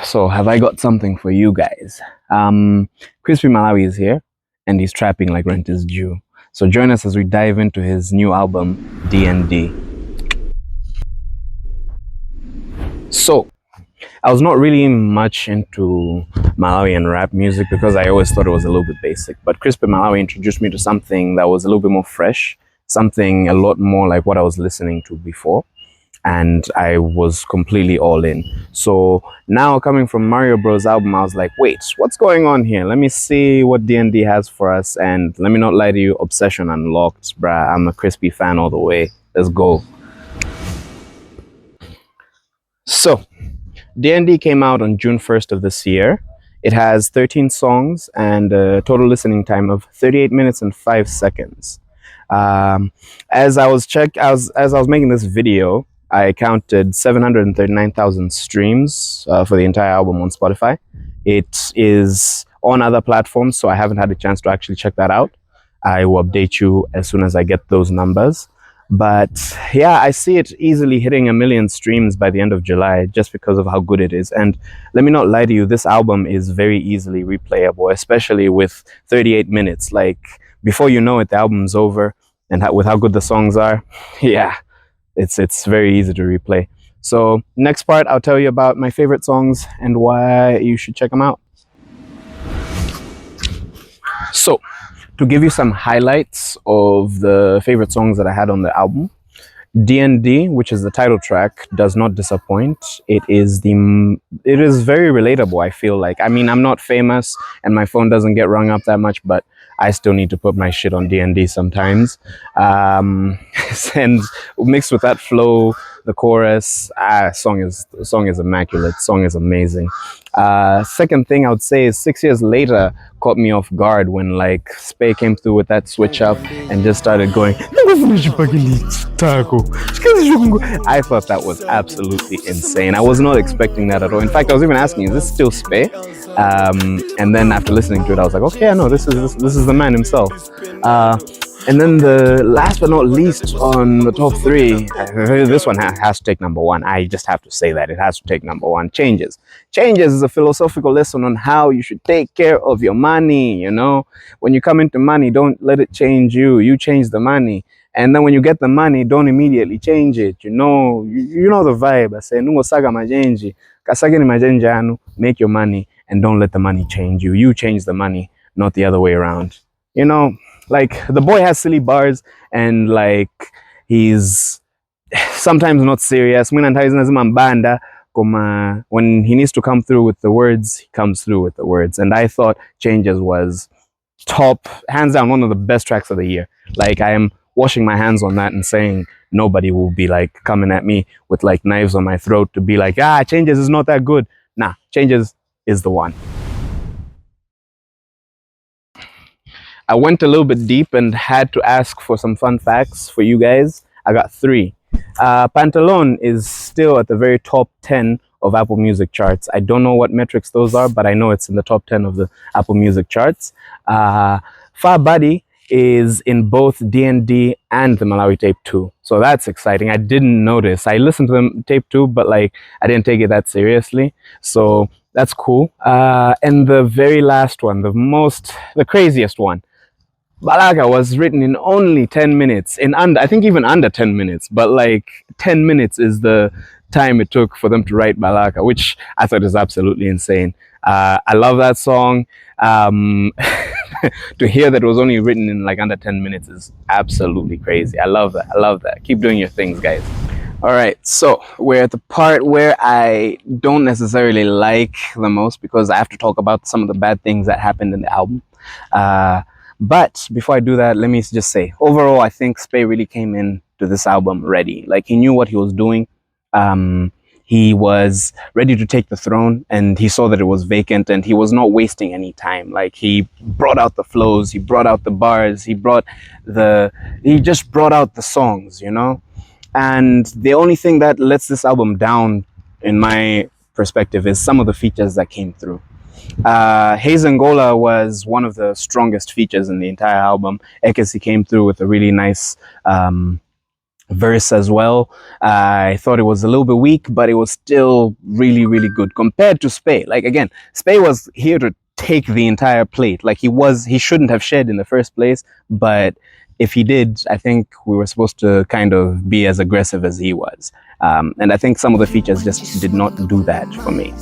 So have I got something for you guys? Cripsy MW is here, and he's trapping like rent is due. So join us as we dive into his new album, D&D. So, I was not really much into Malawian rap music because I always thought it was a little bit basic. But Cripsy MW introduced me to something that was a little bit more fresh, something a lot more like what I was listening to before. And I was completely all in. So now coming from Mario Bros album, I was like, wait, what's going on here? Let me see what D&D has for us. And let me not lie to you, Obsession unlocked, bruh. I'm a Cripsy fan all the way. Let's go. So D&D came out on June 1st of this year. It has 13 songs and a total listening time of 38 minutes and 5 seconds. As I was making this video, I counted 739,000 streams for the entire album on Spotify. It is on other platforms, so I haven't had a chance to actually check that out. I will update you as soon as I get those numbers. But yeah, I see it easily hitting 1 million streams by the end of July just because of how good it is. And let me not lie to you, this album is very easily replayable, especially with 38 minutes. Like, before you know it, the album's over. And with how good the songs are, yeah, it's very easy to replay. So next part, I'll tell you about my favorite songs and why you should check them out. So, to give you some highlights of the favorite songs that I had on the album, D&D, which is the title track, does not disappoint. It is very relatable, I feel like. I mean, I'm not famous and my phone doesn't get rung up that much, but I still need to put my shit on D&D sometimes. And mixed with that flow, the chorus, song is immaculate. Song is amazing. Second thing I would say is 6 years later caught me off guard when like Spey came through with that switch up and just started going. I thought that was absolutely insane. I was not expecting that at all. In fact, I was even asking, is this still Spey? And then after listening to it, I was like, okay, no, this is the man himself. And then the last but not least on the top three, this one has to take number one. I just have to say that it has to take number one. Changes is a philosophical lesson on how you should take care of your money. You know, when you come into money, don't let it change you. You change the money. And then when you get the money, don't immediately change it. You know the vibe. I say, "Nungo saga majenji, kasage ni majenji anu." Make your money and don't let the money change you. You change the money, not the other way around. You know, like the boy has silly bars and like he's sometimes not serious. When he needs to come through with the words, he comes through with the words. And I thought Changes was top, hands down, one of the best tracks of the year. Like, I am washing my hands on that and saying nobody will be like coming at me with like knives on my throat to be like, Changes is not that good. Nah, Changes is the one. I went a little bit deep and had to ask for some fun facts for you guys. I got 3. Pantalon is still at the very top 10 of Apple Music charts. I don't know what metrics those are, but I know it's in the top 10 of the Apple Music charts. Far Body is in both D&D and the Malawi Tape 2. So that's exciting. I didn't notice. I listened to the Tape 2, but like I didn't take it that seriously. So that's cool. And the very last one, the craziest one, Balaka was written in only 10 minutes, I think even under 10 minutes, but like 10 minutes is the time it took for them to write Balaka, which I thought is absolutely insane. I love that song. To hear that it was only written in like under 10 minutes is absolutely crazy. I love that. Keep doing your things, guys. All right, so we're at the part where I don't necessarily like the most because I have to talk about some of the bad things that happened in the album. But before I do that, let me just say, overall, I think Spey really came in to this album ready. Like, he knew what he was doing. He was ready to take the throne, and he saw that it was vacant, and he was not wasting any time. Like, he brought out the flows, he brought out the bars, he just brought out the songs, you know? And the only thing that lets this album down, in my perspective, is some of the features that came through. Hayes Angola was one of the strongest features in the entire album. Ekesi came through with a really nice verse as well. I thought it was a little bit weak, but it was still really, really good compared to Spey. Like, again, Spey was here to take the entire plate. Like, he shouldn't have shed in the first place, but if he did, I think we were supposed to kind of be as aggressive as he was. And I think some of the features just did not do that for me.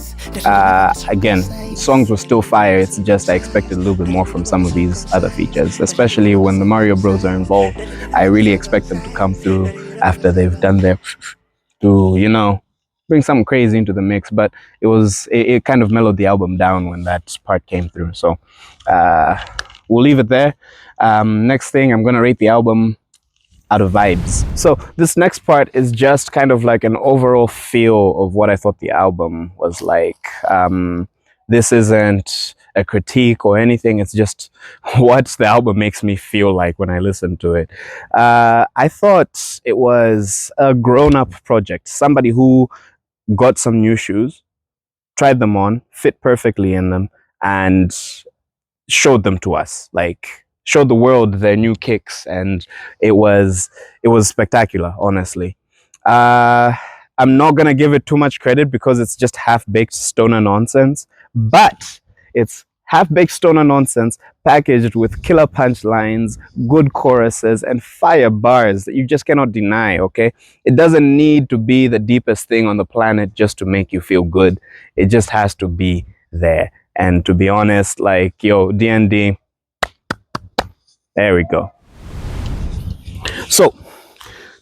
Again, songs were still fire. It's just I expected a little bit more from some of these other features, especially when the Mario Bros are involved. I really expect them to come through after they've done their to, you know, bring something crazy into the mix. But it kind of mellowed the album down when that part came through. So we'll leave it there. Next thing, I'm gonna rate the album out of vibes. So this next part is just kind of like an overall feel of what I thought the album was like. This isn't a critique or anything. It's just what the album makes me feel like when I listen to it. I thought it was a grown-up project. Somebody who got some new shoes, tried them on, fit perfectly in them, and showed them to us. Like, showed the world their new kicks, and it was spectacular, honestly. I'm not gonna give it too much credit because it's just half-baked stoner nonsense, but it's half-baked stoner nonsense packaged with killer punchlines, good choruses, and fire bars that you just cannot deny. Okay, it doesn't need to be the deepest thing on the planet just to make you feel good. It just has to be there. And to be honest, like, yo, DND, there we go. So,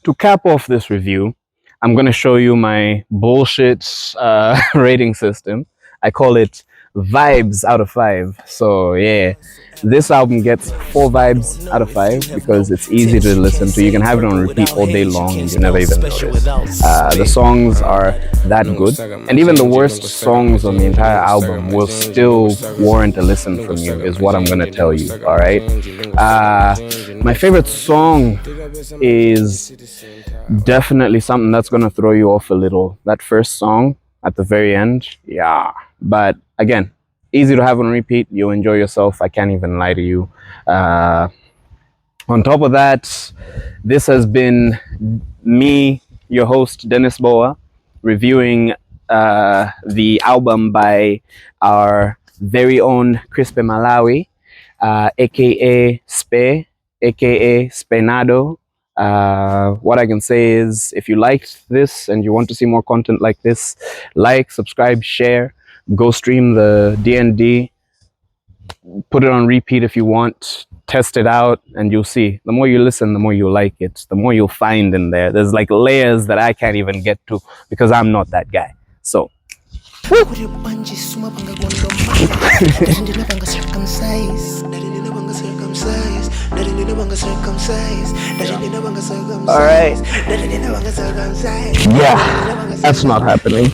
to cap off this review, I'm going to show you my bullshit rating system. I call it vibes out of 5. So, yeah, this album gets 4 vibes out of 5 because it's easy to listen to. You can have it on repeat all day long and you never even notice. The songs are that good, and even the worst songs on the entire album will still warrant a listen from you, is what I'm going to tell you, all right? My favorite song is definitely something that's going to throw you off a little. That first song at the very end, yeah. But again, easy to have on repeat. You'll enjoy yourself. I can't even lie to you. On top of that, this has been me, your host, Dennis Boa, reviewing the album by our very own Cripsy Malawi, aka Spey, aka Spenado. What I can say is, if you liked this and you want to see more content like this, like, subscribe, share, go stream the DND, put it on repeat if you want, test it out, and you'll see. The more you listen, the more you like it, the more you'll find in there. There's like layers that I can't even get to because I'm not that guy. So all right. Yeah, that's not happening.